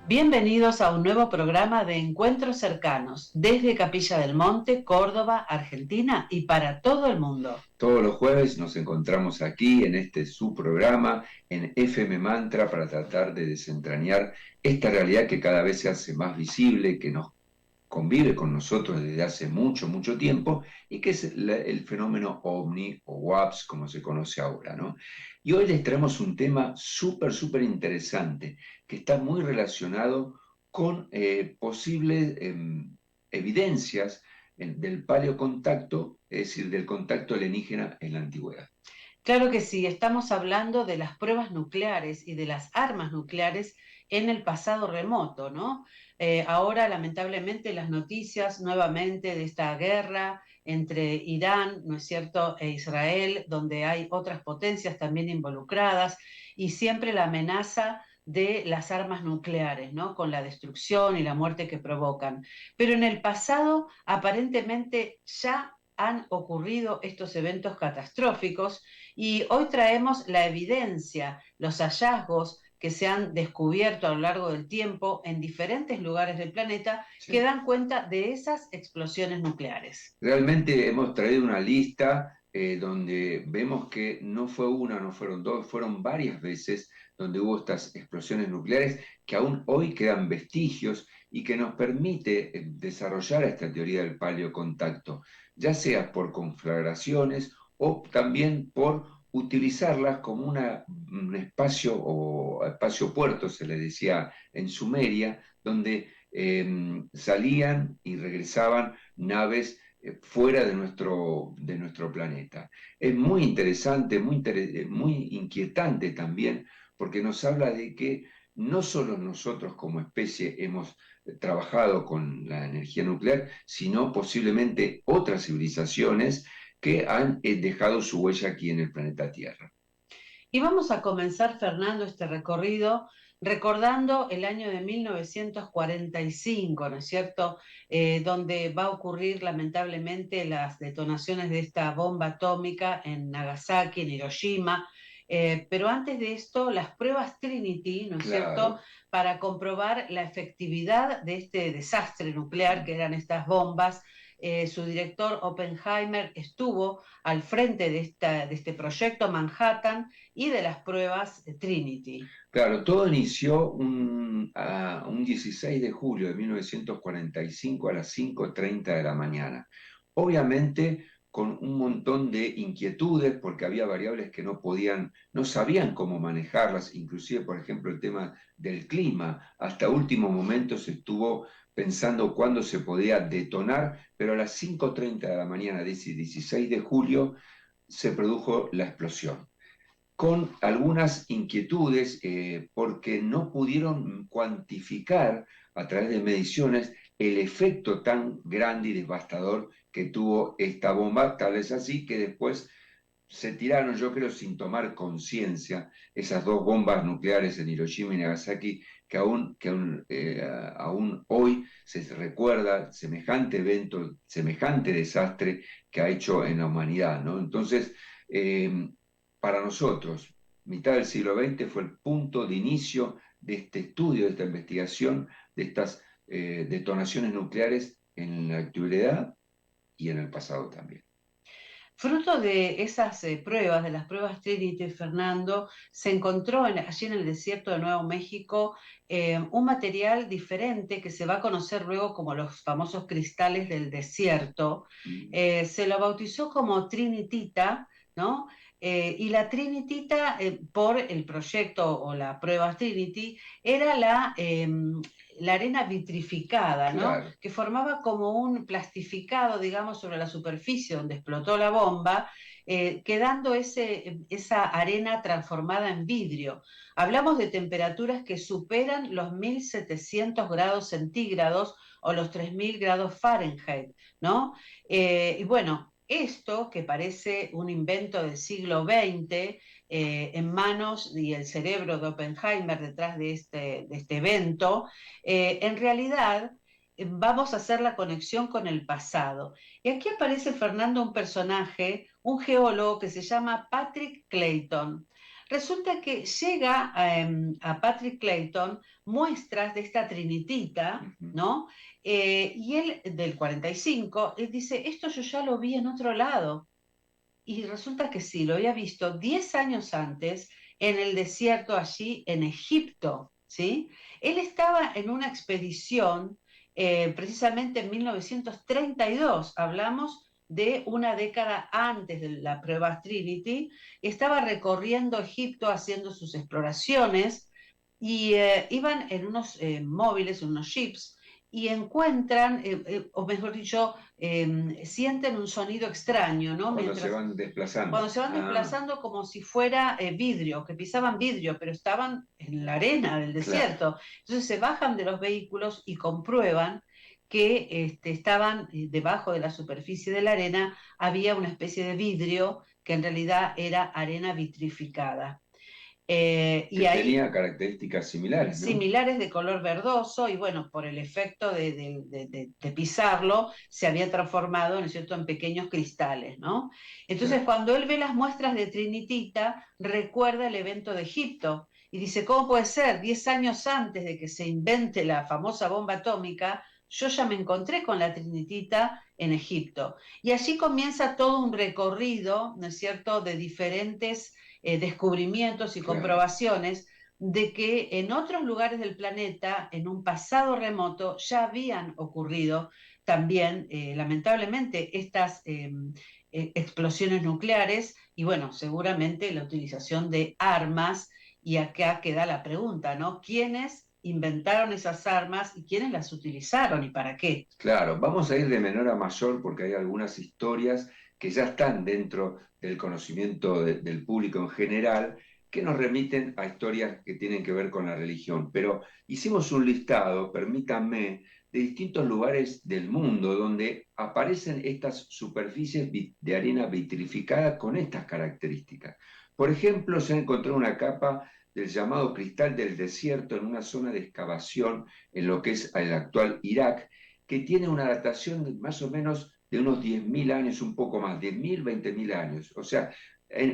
Bienvenidos a un nuevo programa de Encuentros Cercanos desde Capilla del Monte, Córdoba, Argentina y para todo el mundo. Todos los jueves nos encontramos aquí en este su programa, en FM Mantra, para tratar de desentrañar esta realidad que cada vez se hace más visible, que nos convive con nosotros desde hace mucho, mucho tiempo, y que es el fenómeno OVNI o WAPS, como se conoce ahora, ¿no? Y hoy les traemos un tema súper, súper interesante, que está muy relacionado con posibles evidencias del paleocontacto, es decir, del contacto alienígena en la antigüedad. Claro que sí, estamos hablando de las pruebas nucleares y de las armas nucleares en el pasado remoto, ¿no? Ahora, lamentablemente, las noticias nuevamente de esta guerra entre Irán, ¿no es cierto?, e Israel, donde hay otras potencias también involucradas, y siempre la amenaza de las armas nucleares, ¿no? Con la destrucción y la muerte que provocan. Pero en el pasado, aparentemente, ya han ocurrido estos eventos catastróficos y hoy traemos la evidencia, los hallazgos que se han descubierto a lo largo del tiempo en diferentes lugares del planeta que Sí. dan cuenta de esas explosiones nucleares. Realmente hemos traído una lista donde vemos que no fue una, no fueron dos, fueron varias veces donde hubo estas explosiones nucleares que aún hoy quedan vestigios y que nos permite desarrollar esta teoría del paleocontacto, ya sea por conflagraciones o también por utilizarlas como un espacio o espacio puerto, se le decía en Sumeria, donde salían y regresaban naves fuera de nuestro planeta. Es muy interesante, muy inquietante también, porque nos habla de que no solo nosotros como especie hemos trabajado con la energía nuclear, sino posiblemente otras civilizaciones que han dejado su huella aquí en el planeta Tierra. Y vamos a comenzar, Fernando, este recorrido recordando el año de 1945, ¿no es cierto? Donde va a ocurrir lamentablemente las detonaciones de esta bomba atómica en Nagasaki, en Hiroshima. Pero antes de esto, las pruebas Trinity, ¿no es cierto?, Claro. para comprobar la efectividad de este desastre nuclear que eran estas bombas. Su director Oppenheimer estuvo al frente de este proyecto Manhattan y de las pruebas Trinity. Claro, todo inició un 16 de julio de 1945 a las 5:30 de la mañana. Obviamente con un montón de inquietudes porque había variables que no sabían cómo manejarlas, inclusive por ejemplo el tema del clima. Hasta último momento se estuvo pensando cuándo se podía detonar, pero a las 5:30 de la mañana de ese 16 de julio se produjo la explosión con algunas inquietudes porque no pudieron cuantificar a través de mediciones el efecto tan grande y devastador que tuvo esta bomba, tal es así que después se tiraron, yo creo, sin tomar conciencia, esas dos bombas nucleares en Hiroshima y Nagasaki, aún hoy se recuerda semejante evento, semejante desastre que ha hecho en la humanidad, ¿no? Entonces, para nosotros, mitad del siglo XX fue el punto de inicio de este estudio, de esta investigación, de estas detonaciones nucleares en la actualidad y en el pasado también. Fruto de esas pruebas, de las pruebas Trinity, Fernando, se encontró allí en el desierto de Nuevo México un material diferente que se va a conocer luego como los famosos cristales del desierto. Mm. Se lo bautizó como Trinitita, ¿no? Y la Trinitita, por el proyecto o la prueba Trinity, era la arena vitrificada, ¿no? Claro. Que formaba como un plastificado, digamos, sobre la superficie donde explotó la bomba, quedando esa arena transformada en vidrio. Hablamos de temperaturas que superan los 1700 grados centígrados o los 3000 grados Fahrenheit, ¿no? Y bueno, esto, que parece un invento del siglo XX, en manos y el cerebro de Oppenheimer detrás de este evento, en realidad vamos a hacer la conexión con el pasado. Y aquí aparece, Fernando, un personaje, un geólogo que se llama Patrick Clayton. Resulta que llega a Patrick Clayton muestras de esta trinitita, ¿no? Y él, del 45, él dice, esto yo ya lo vi en otro lado. Y resulta que sí, lo había visto 10 años antes en el desierto allí en Egipto, ¿sí? Él estaba en una expedición precisamente en 1932, hablamos de una década antes de la prueba Trinity, estaba recorriendo Egipto haciendo sus exploraciones y iban en unos móviles, en unos jeeps, y encuentran, o mejor dicho, sienten un sonido extraño, ¿no? Cuando se Mientras, van cuando desplazando. se van Ah, desplazando como si fuera vidrio, que pisaban vidrio, pero estaban en la arena del claro. desierto. Entonces se bajan de los vehículos y comprueban que estaban debajo de la superficie de la arena, había una especie de vidrio que en realidad era arena vitrificada. Y Que ahí tenía características similares, ¿no? similares de color verdoso y bueno, por el efecto de pisarlo, se había transformado, ¿no es cierto?, en pequeños cristales, ¿no? Entonces, Claro, cuando él ve las muestras de trinitita, recuerda el evento de Egipto y dice, ¿cómo puede ser? 10 años antes de que se invente la famosa bomba atómica, yo ya me encontré con la trinitita en Egipto. Y allí comienza todo un recorrido, ¿no es cierto?, de diferentes descubrimientos y claro. comprobaciones de que en otros lugares del planeta, en un pasado remoto, ya habían ocurrido también, lamentablemente, estas explosiones nucleares y, bueno, seguramente la utilización de armas. Y acá queda la pregunta, ¿no? ¿Quiénes inventaron esas armas y quiénes las utilizaron y para qué? Claro, vamos a ir de menor a mayor porque hay algunas historias que ya están dentro del conocimiento del público en general, que nos remiten a historias que tienen que ver con la religión. Pero hicimos un listado, permítanme, de distintos lugares del mundo donde aparecen estas superficies de arena vitrificada con estas características. Por ejemplo, se encontró una capa del llamado cristal del desierto en una zona de excavación en lo que es el actual Irak, que tiene una datación de más o menos de unos 10.000 años, un poco más, 10.000, 20.000 años. O sea,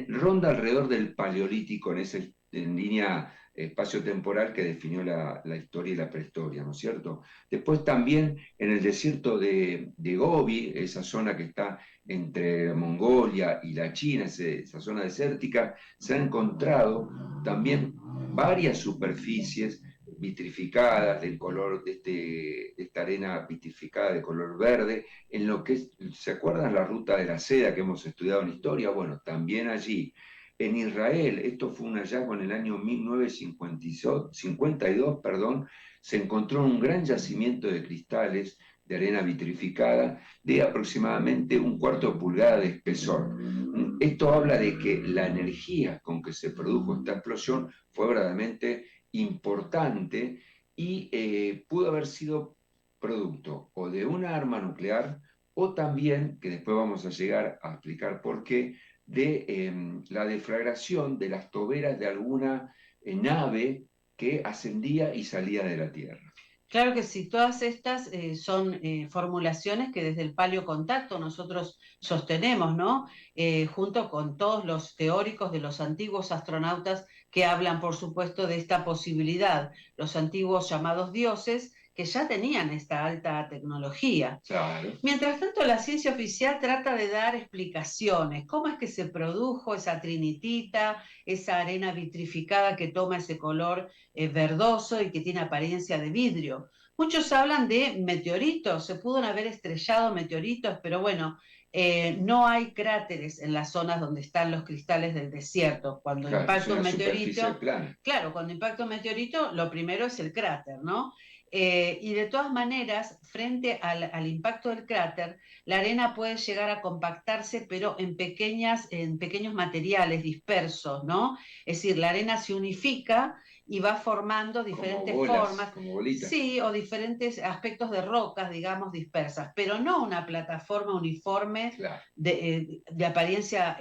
ronda alrededor del Paleolítico en línea espacio-temporal que definió la historia y la prehistoria, ¿no es cierto? Después también en el desierto de Gobi, esa zona que está entre Mongolia y la China, esa zona desértica, se han encontrado también varias superficies vitrificadas, del color de esta arena vitrificada de color verde, en lo que es, ¿se acuerdan la ruta de la seda que hemos estudiado en historia? Bueno, también allí. En Israel, esto fue un hallazgo en el año 1952, perdón, se encontró un gran yacimiento de cristales de arena vitrificada de aproximadamente un cuarto de pulgada de espesor. Esto habla de que la energía con que se produjo esta explosión fue verdaderamente importante y pudo haber sido producto o de una arma nuclear o también, que después vamos a llegar a explicar por qué, de la deflagración de las toberas de alguna nave que ascendía y salía de la Tierra. Claro que sí, todas estas son formulaciones que desde el paleocontacto nosotros sostenemos, ¿no? Junto con todos los teóricos de los antiguos astronautas que hablan, por supuesto, de esta posibilidad, los antiguos llamados dioses que ya tenían esta alta tecnología. Claro. Mientras tanto, la ciencia oficial trata de dar explicaciones. ¿Cómo es que se produjo esa trinitita, esa arena vitrificada que toma ese color verdoso y que tiene apariencia de vidrio? Muchos hablan de meteoritos, se pudo haber estrellado meteoritos, pero bueno, no hay cráteres en las zonas donde están los cristales del desierto. Cuando Claro, es impacta un una superficie meteorito, plana. claro, cuando impacta un meteorito, lo primero es el cráter, ¿no? Y de todas maneras, frente al impacto del cráter, la arena puede llegar a compactarse, pero en pequeños materiales dispersos, ¿no? Es decir, la arena se unifica y va formando Como diferentes bolas, formas, como bolitas. sí, o diferentes aspectos de rocas, digamos, dispersas, pero no una plataforma uniforme Claro. de apariencia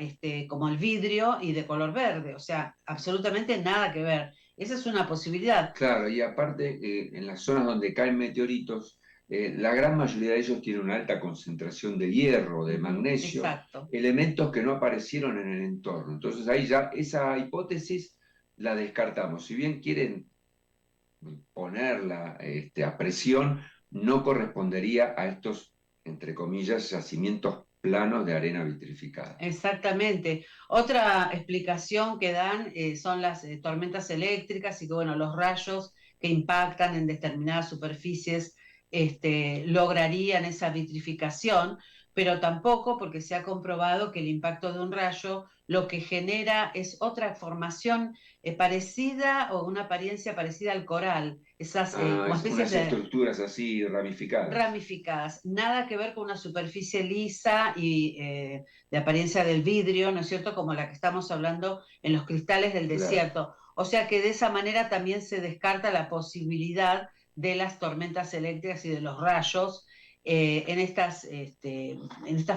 como el vidrio y de color verde, o sea, absolutamente nada que ver. Esa es una posibilidad. Claro, y aparte, en las zonas donde caen meteoritos, la gran mayoría de ellos tienen una alta concentración de hierro, de magnesio, Exacto. elementos que no aparecieron en el entorno. Entonces ahí ya esa hipótesis la descartamos. Si bien quieren ponerla a presión, no correspondería a estos, entre comillas, yacimientos planos de arena vitrificada. Exactamente. Otra explicación que dan son las tormentas eléctricas y que, bueno, los rayos que impactan en determinadas superficies lograrían esa vitrificación, pero tampoco porque se ha comprobado que el impacto de un rayo lo que genera es otra formación parecida o una apariencia parecida al coral, esas como Es especies unas de estructuras así ramificadas. ramificadas, nada que ver con una superficie lisa y de apariencia del vidrio, ¿no es cierto?, como la que estamos hablando en los cristales del Claro. desierto. O sea que de esa manera también se descarta la posibilidad de las tormentas eléctricas y de los rayos en estas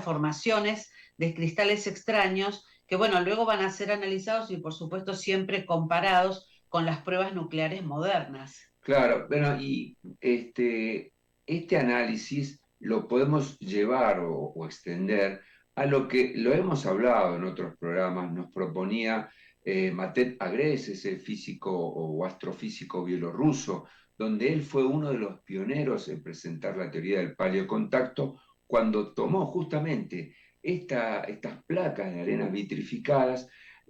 formaciones de cristales extraños que, bueno, luego van a ser analizados y, por supuesto, siempre comparados con las pruebas nucleares modernas. Claro, bueno, y este análisis lo podemos llevar o extender a lo que lo hemos hablado en otros programas, nos proponía Matet Agreste, ese físico o astrofísico bielorruso, donde él fue uno de los pioneros en presentar la teoría del paleocontacto, cuando tomó justamente estas placas de arenas vitrificadas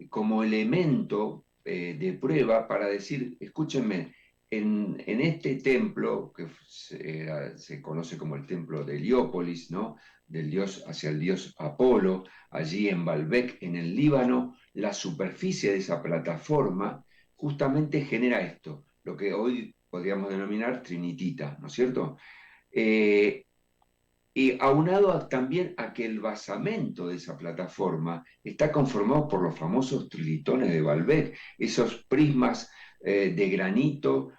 como elemento de prueba para decir, escúchenme, en este templo, que se conoce como el templo de Heliópolis, ¿no? Del dios hacia el dios Apolo, allí en Baalbek, en el Líbano, la superficie de esa plataforma justamente genera esto, lo que hoy podríamos denominar trinitita, ¿no es cierto? Eh, y aunado también a que el basamento de esa plataforma está conformado por los famosos trilitones de Baalbek, esos prismas de granito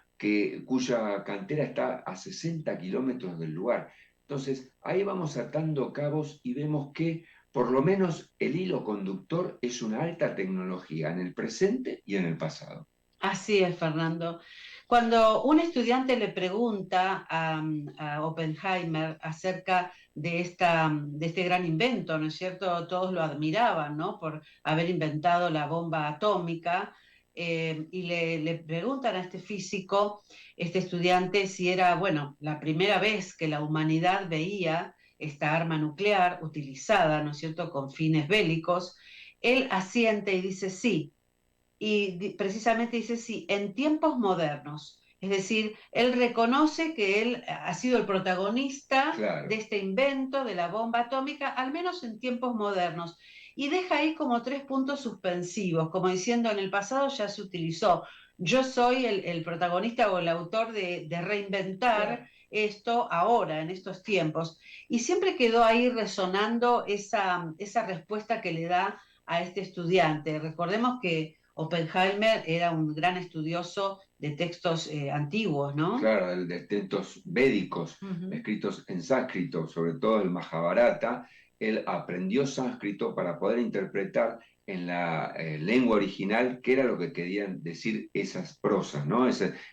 cuya cantera está a 60 kilómetros del lugar. Entonces, ahí vamos atando cabos y vemos que por lo menos el hilo conductor es una alta tecnología en el presente y en el pasado. Así es, Fernando. Cuando un estudiante le pregunta a Oppenheimer acerca de este gran invento, ¿no es cierto? Todos lo admiraban, ¿no? Por haber inventado la bomba atómica. Y le preguntan a este físico, este estudiante, si era, bueno, la primera vez que la humanidad veía esta arma nuclear utilizada, ¿no es cierto?, con fines bélicos. Él asiente y dice sí, y precisamente dice, sí, en tiempos modernos. Es decir, él reconoce que él ha sido el protagonista de Claro. este invento de la bomba atómica, al menos en tiempos modernos. Y deja ahí como tres puntos suspensivos, como diciendo, en el pasado ya se utilizó. Yo soy el protagonista o el autor de reinventar Claro. esto ahora, en estos tiempos. Y siempre quedó ahí resonando esa respuesta que le da a este estudiante. Recordemos que Oppenheimer era un gran estudioso de textos antiguos, ¿no? Claro, de textos védicos Uh -huh. escritos en sánscrito, sobre todo el Mahabharata. Él aprendió sánscrito para poder interpretar en la lengua original qué era lo que querían decir esas prosas, ¿no?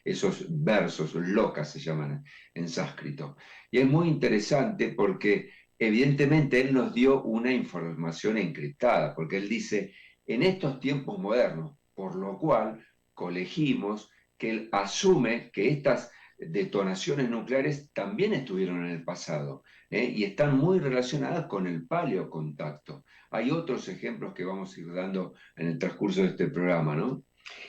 Esos versos, locas se llaman en sánscrito. Y es muy interesante porque evidentemente él nos dio una información encriptada, porque él dice, en estos tiempos modernos, por lo cual colegimos que él asume que estas detonaciones nucleares también estuvieron en el pasado y están muy relacionadas con el paleocontacto. Hay otros ejemplos que vamos a ir dando en el transcurso de este programa, ¿no?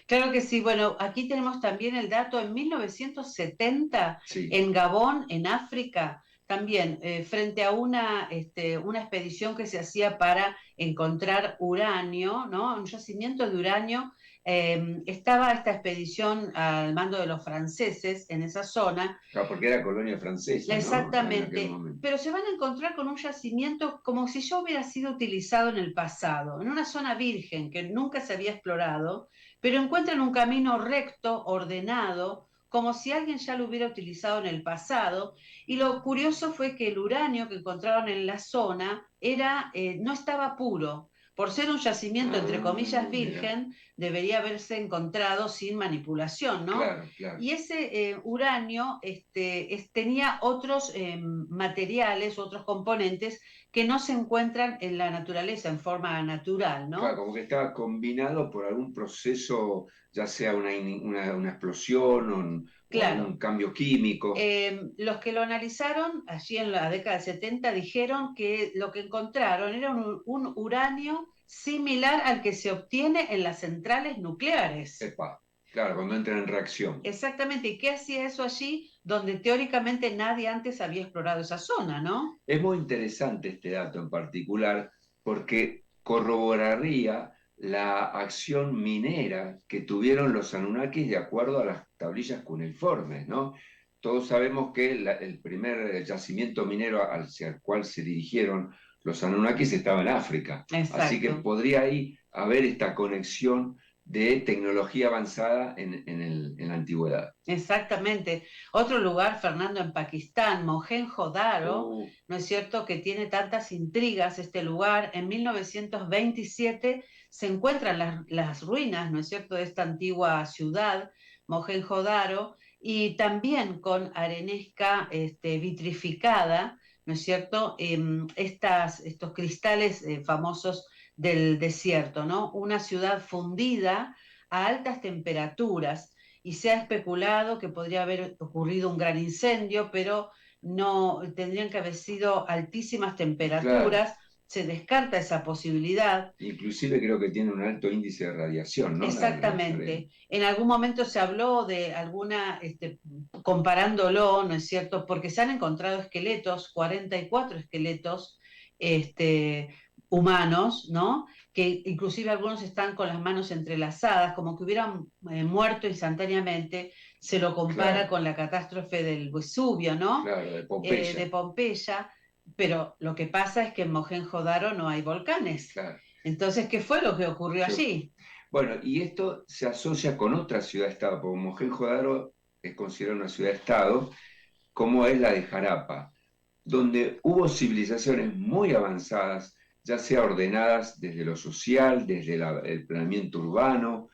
Claro que sí. Bueno, aquí tenemos también el dato en 1970 Sí. en Gabón, en África, también frente a una expedición que se hacía para encontrar uranio, ¿no? Un yacimiento de uranio. Estaba esta expedición al mando de los franceses en esa zona. Ah, porque era colonia francesa, ¿no? En aquel Exactamente, momento. pero se van a encontrar con un yacimiento como si ya hubiera sido utilizado en el pasado, en una zona virgen que nunca se había explorado, pero encuentran un camino recto, ordenado, como si alguien ya lo hubiera utilizado en el pasado. Y lo curioso fue que el uranio que encontraron en la zona no estaba puro. Por ser un yacimiento, entre Ah, comillas, mira. virgen, debería haberse encontrado sin manipulación, ¿no? claro, claro. Y ese uranio tenía otros materiales, otros componentes que no se encuentran en la naturaleza en forma natural, Claro, ¿no? como que estaba combinado por algún proceso, ya sea una explosión o algún Claro, cambio químico. los que lo analizaron allí en la década del 70 dijeron que lo que encontraron era un uranio similar al que se obtiene en las centrales nucleares. Epa, claro, cuando entran en reacción. Exactamente, ¿y qué hacía eso allí donde teóricamente nadie antes había explorado esa zona, ¿no? Es muy interesante este dato en particular porque corroboraría la acción minera que tuvieron los Anunnakis de acuerdo a las tablillas cuneiformes, ¿no? Todos sabemos que el primer yacimiento minero hacia el cual se dirigieron los Anunnakis estaba en África, así que Exacto. podría ahí haber esta conexión de tecnología avanzada en la antigüedad. Exactamente. Otro lugar, Fernando, en Pakistán, Mohenjo-Daro, Uh, ¿no es cierto?, que tiene tantas intrigas este lugar. En 1927 se encuentran las ruinas, ¿no es cierto?, de esta antigua ciudad, Mohenjo-Daro, y también con arenisca vitrificada, ¿no es cierto?, estos cristales famosos del desierto, ¿no? Una ciudad fundida a altas temperaturas y se ha especulado que podría haber ocurrido un gran incendio, pero no tendrían que haber sido altísimas claro. temperaturas, se descarta esa posibilidad. Inclusive creo que tiene un alto índice de radiación, ¿no? La arena. Exactamente. En algún momento se habló de alguna, comparándolo, ¿no es cierto? Porque se han encontrado esqueletos, 44 esqueletos este, humanos, ¿no? Que inclusive algunos están con las manos entrelazadas, como que hubieran muerto instantáneamente. Se lo compara Claro, con la catástrofe del Vesubio, ¿no? claro, de De Pompeya, Pompeya, pero lo que pasa es que en Mohenjo-Daro no hay volcanes. claro. Entonces, ¿qué fue lo que ocurrió Yo- allí? bueno, y esto se asocia con otra ciudad-estado, porque Mohenjo-Daro es considerada una ciudad-estado, como es la de Jarapa, donde hubo civilizaciones muy avanzadas, ya sea ordenadas desde lo social, desde el planeamiento urbano,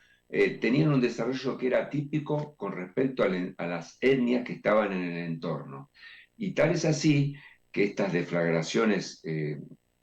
tenían un desarrollo que era típico con respecto a las etnias que estaban en el entorno. Y tal es así que estas deflagraciones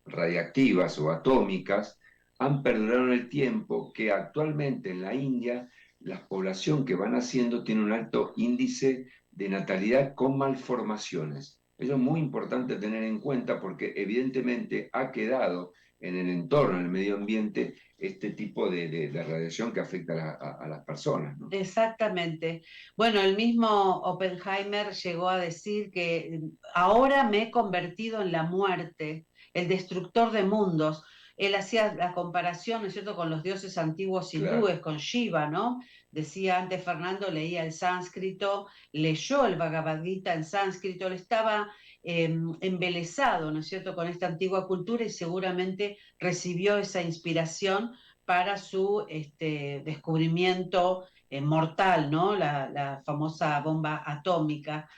radiactivas o atómicas han perdurado en el tiempo, que actualmente en la India la población que van haciendo tiene un alto índice de natalidad con malformaciones. Eso es muy importante tener en cuenta porque evidentemente ha quedado en el entorno, en el medio ambiente, este tipo de radiación que afecta a las personas, ¿no? Exactamente. Bueno, el mismo Oppenheimer llegó a decir que ahora me he convertido en la muerte, el destructor de mundos. Él hacía la comparación, ¿no es cierto?, con los dioses antiguos Claro, hindúes, con Shiva, ¿no? Decía antes Fernando, leía el sánscrito, leyó el Bhagavad Gita en sánscrito, él estaba embelesado, ¿no es cierto?, con esta antigua cultura y seguramente recibió esa inspiración para su descubrimiento mortal, ¿no? La famosa bomba atómica.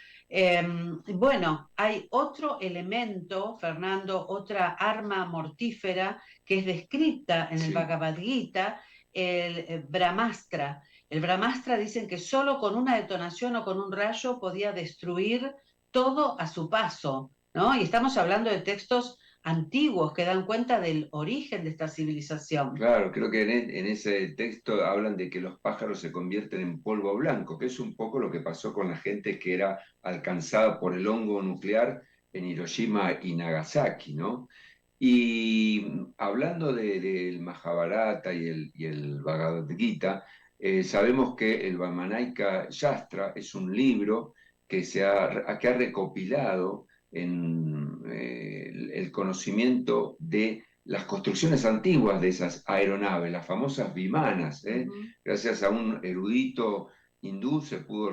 Bueno, hay otro elemento, Fernando, otra arma mortífera que es descrita en el sí. Bhagavad Gita, el Brahmastra. El Brahmastra dicen que solo con una detonación o con un rayo podía destruir todo a su paso, ¿no? Y estamos hablando de textos antiguos que dan cuenta del origen de esta civilización. Claro, creo que en ese texto hablan de que los pájaros se convierten en polvo blanco, que es un poco lo que pasó con la gente que era alcanzada por el hongo nuclear en Hiroshima y Nagasaki, ¿no? Y hablando del Mahabharata y el Bhagavad Gita, sabemos que el Vamanaika Shastra es un libro que ha recopilado el conocimiento de las construcciones antiguas de esas aeronaves, las famosas vimanas. Ujú. Gracias a un erudito hindú se pudo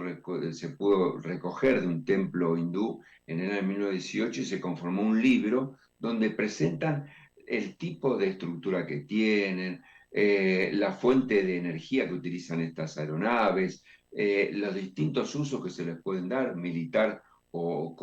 recoger de un templo hindú en el año 1918 y se conformó un libro donde presentan el tipo de estructura que tienen, la fuente de energía que utilizan estas aeronaves, los distintos usos que se les pueden dar, militar o,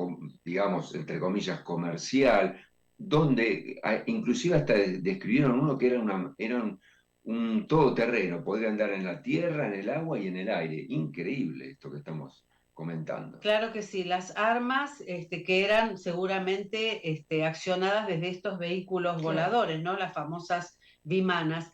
digamos, entre comillas, comercial, donde inclusive hasta describieron uno que era un todoterreno, podría andar en la tierra, en el agua y en el aire. Increíble esto que estamos comentando. Claro que sí, las armas que eran seguramente accionadas desde estos vehículos Claro. voladores, ¿no? Las famosas vimanas.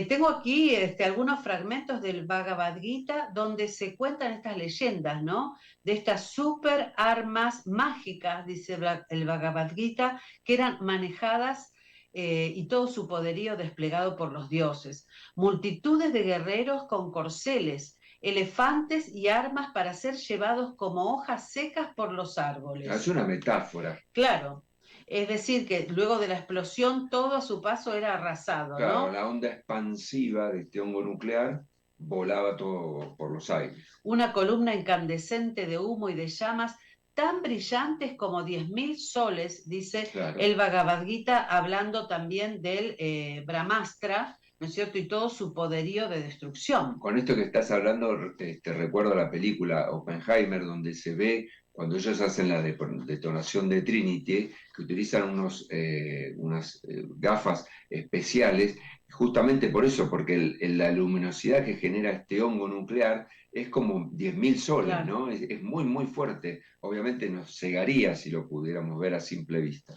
Tengo aquí algunos fragmentos del Bhagavad Gita donde se cuentan estas leyendas, ¿no? De estas super armas mágicas, dice el Bhagavad Gita, que eran manejadas y todo su poderío desplegado por los dioses. Multitudes de guerreros con corceles, elefantes y armas para ser llevados como hojas secas por los Es árboles. una metáfora. Claro, es decir, que luego de la explosión todo a su paso era arrasado, Claro, ¿no? la onda expansiva de este hongo nuclear volaba todo por los aires. Una columna incandescente de humo y de llamas tan brillantes como 10.000 soles, dice Claro. el Bhagavad Gita, hablando también del Brahmastra, ¿no es cierto? Y todo su poderío de destrucción. Con esto que estás hablando, te recuerdo la película Oppenheimer, donde se ve cuando ellos hacen la detonación de Trinity, que utilizan unas gafas especiales, justamente por eso, porque la luminosidad que genera este hongo nuclear es como 10.000 soles, Claro. ¿no? Es muy, muy fuerte. Obviamente nos cegaría si lo pudiéramos ver a simple vista.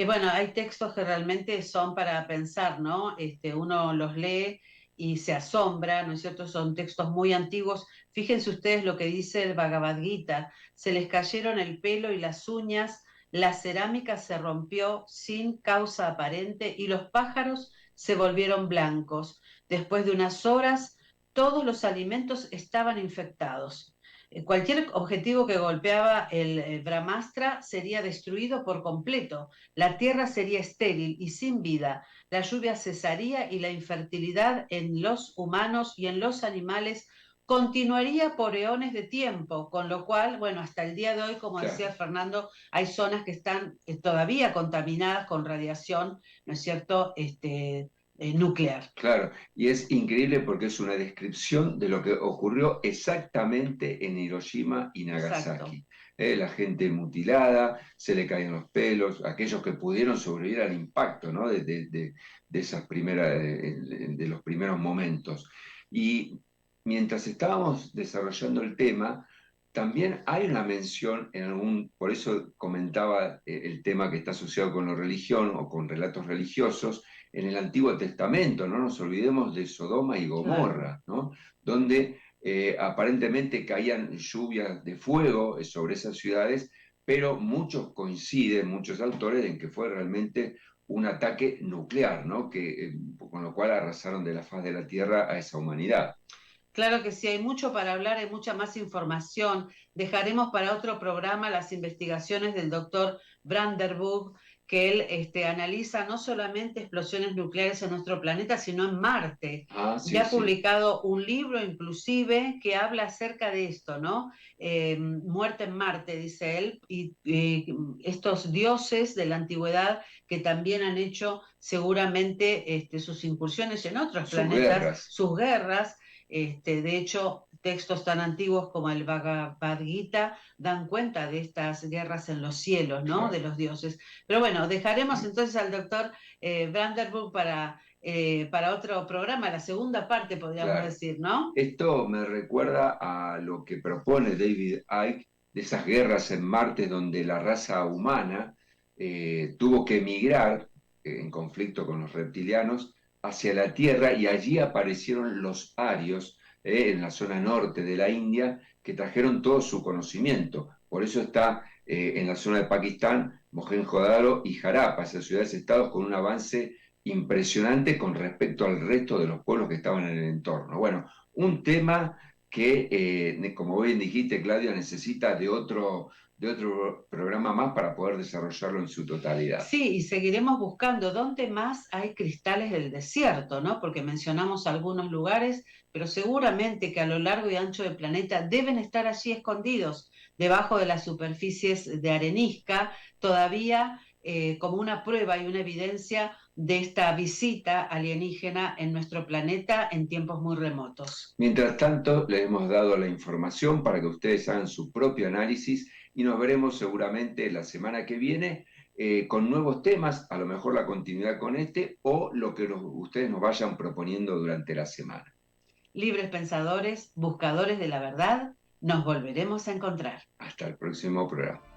Bueno, hay textos que realmente son para pensar, ¿no? Uno los lee y se asombra, ¿no es cierto? Son textos muy antiguos. Fíjense ustedes lo que dice el Bhagavad Gita. Se les cayeron el pelo y las uñas, la cerámica se rompió sin causa aparente y los pájaros se volvieron blancos. Después de unas horas, todos los alimentos estaban infectados. Cualquier objetivo que golpeaba el Brahmastra sería destruido por completo. La tierra sería estéril y sin vida, la lluvia cesaría y la infertilidad en los humanos y en los animales continuaría por eones de tiempo, con lo cual, bueno, hasta el día de hoy, como decía Claro. Fernando, hay zonas que están todavía contaminadas con radiación, ¿no es cierto?, nuclear. Claro, y es increíble porque es una descripción de lo que ocurrió exactamente en Hiroshima y Exacto. Nagasaki. La gente mutilada, se le caen los pelos, aquellos que pudieron sobrevivir al impacto, ¿no? De esas primeras, de los primeros momentos. Y mientras estábamos desarrollando el tema, también hay una mención en algún, por eso comentaba el tema que está asociado con la religión o con relatos religiosos en el Antiguo Testamento, no nos olvidemos de Sodoma y Claro. Gomorra, ¿no? Donde aparentemente caían lluvias de fuego sobre esas ciudades, pero muchos coinciden, muchos autores, en que fue realmente un ataque nuclear, ¿no? Con lo cual arrasaron de la faz de la tierra a esa humanidad. Claro que sí, hay mucho para hablar, hay mucha más información. Dejaremos para otro programa las investigaciones del doctor Brandenburg, que él analiza no solamente explosiones nucleares en nuestro planeta, sino en Marte. Ah, sí, Ya ha sí, publicado un libro inclusive que habla acerca de esto, ¿no? Muerte en Marte, dice él, y estos dioses de la antigüedad que también han hecho seguramente sus incursiones en otros sus planetas, guerras. sus guerras. De hecho, textos tan antiguos como el Bhagavad Gita dan cuenta de estas guerras en los cielos, ¿no? De Claro. los dioses. Pero bueno, dejaremos entonces al doctor Brandenburg para otro programa, la segunda parte, podríamos Claro. decir, ¿no? Esto me recuerda a lo que propone David Icke de esas guerras en Marte donde la raza humana tuvo que emigrar en conflicto con los reptilianos hacia la Tierra y allí aparecieron los arios en la zona norte de la India que trajeron todo su conocimiento. Por eso está en la zona de Pakistán Mohenjo-Daro y Harappa, esas ciudades-estados con un avance impresionante con respecto al resto de los pueblos que estaban en el entorno. Bueno, un tema que, como bien dijiste, Claudia, necesita de otro programa más para poder desarrollarlo en su totalidad. Sí, y seguiremos buscando dónde más hay cristales del desierto, ¿no? Porque mencionamos algunos lugares, pero seguramente que a lo largo y ancho del planeta deben estar allí escondidos, debajo de las superficies de arenisca, todavía como una prueba y una evidencia de esta visita alienígena en nuestro planeta en tiempos muy remotos. Mientras tanto, les hemos dado la información para que ustedes hagan su propio análisis y nos veremos seguramente la semana que viene con nuevos temas, a lo mejor la continuidad con este, o lo que ustedes nos vayan proponiendo durante la semana. Libres pensadores, buscadores de la verdad, nos volveremos a encontrar. Hasta el próximo programa.